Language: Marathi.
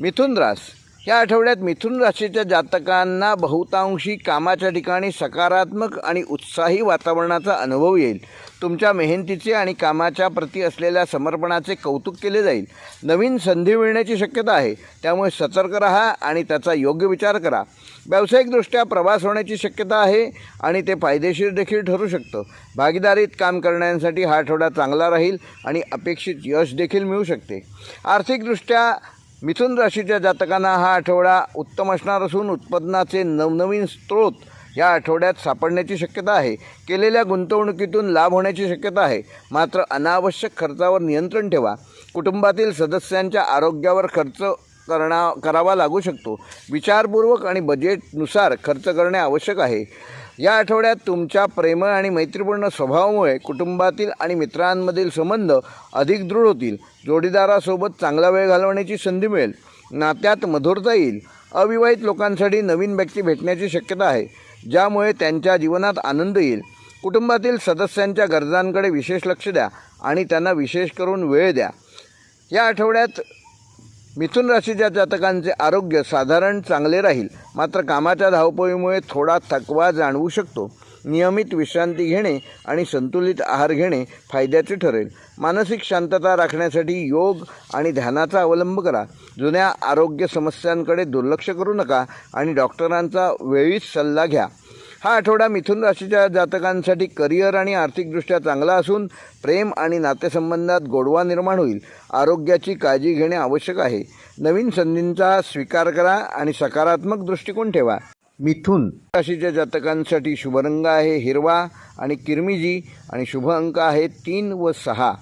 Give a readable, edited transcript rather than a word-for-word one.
मिथुन रास या आठवड्यात मिथुन राशीच्या जातकांना बहुतांशी कामाच्या ठिकाणी सकारात्मक आणि उत्साही वातावरणाचा अनुभव येईल. तुमच्या मेहनतीचे आणि कामाच्या प्रती असलेल्या समर्पणाचे कौतुक केले जाईल. नवीन संधी मिळण्याची शक्यता आहे, त्यामुळे सतर्क राहा आणि त्याचा योग्य विचार करा. व्यावसायिकदृष्ट्या प्रवास होण्याची शक्यता आहे आणि ते फायदेशीर देखील ठरू शकतं. भागीदारीत काम करण्यासाठी हा आठवडा चांगला राहील आणि अपेक्षित यश देखील मिळू शकते. आर्थिकदृष्ट्या मिथुन राशीच्या जातकांना हा आठवडा उत्तम असणार असून उत्पन्नाचे नवनवीन स्रोत या आठवड्यात सापडण्याची शक्यता आहे. केलेल्या गुंतवणुकीतून लाभ होण्याची शक्यता आहे. मात्र अनावश्यक खर्चावर नियंत्रण ठेवा. कुटुंबातील सदस्यांच्या आरोग्यावर खर्च करावा लागू शकतो. विचारपूर्वक आणि बजेटनुसार खर्च करणे आवश्यक आहे. या आठवड्यात तुमच्या प्रेमळ आणि मैत्रीपूर्ण स्वभावामुळे कुटुंबातील आणि मित्रांमधील संबंध अधिक दृढ होतील. जोडीदारासोबत चांगला वेळ घालवण्याची संधी मिळेल. नात्यात मधुरता येईल. अविवाहित लोकांसाठी नवीन व्यक्ती भेटण्याची शक्यता आहे, ज्यामुळे त्यांच्या जीवनात आनंद येईल. कुटुंबातील सदस्यांच्या गरजांकडे विशेष लक्ष द्या आणि त्यांना विशेष करून वेळ द्या. या आठवड्यात मिथुन राशीच्या जातकांचे आरोग्य साधारण चांगले राहील, मात्र कामाच्या धावपळीमुळे थोडा थकवा जाणवू शकतो. नियमित विश्रांती घेणे आणि संतुलित आहार घेणे फायद्याचे ठरेल. मानसिक शांतता राखण्यासाठी योग आणि ध्यानाचा अवलंब करा. जुन्या आरोग्य समस्यांकडे दुर्लक्ष करू नका आणि डॉक्टरांचा वेळीच सल्ला घ्या. हा आठवडा मिथुन राशीच्या जातकांसाठी करिअर आणि आर्थिकदृष्ट्या चांगला असून प्रेम आणि नातेसंबंधात गोडवा निर्माण होईल. आरोग्याची काळजी घेणे आवश्यक आहे. नवीन संधींचा स्वीकार करा आणि सकारात्मक दृष्टिकोन ठेवा. मिथुन राशीच्या जातकांसाठी शुभ रंग आहे हिरवा आणि किरमिजी आणि शुभ अंक आहे 3 व 6.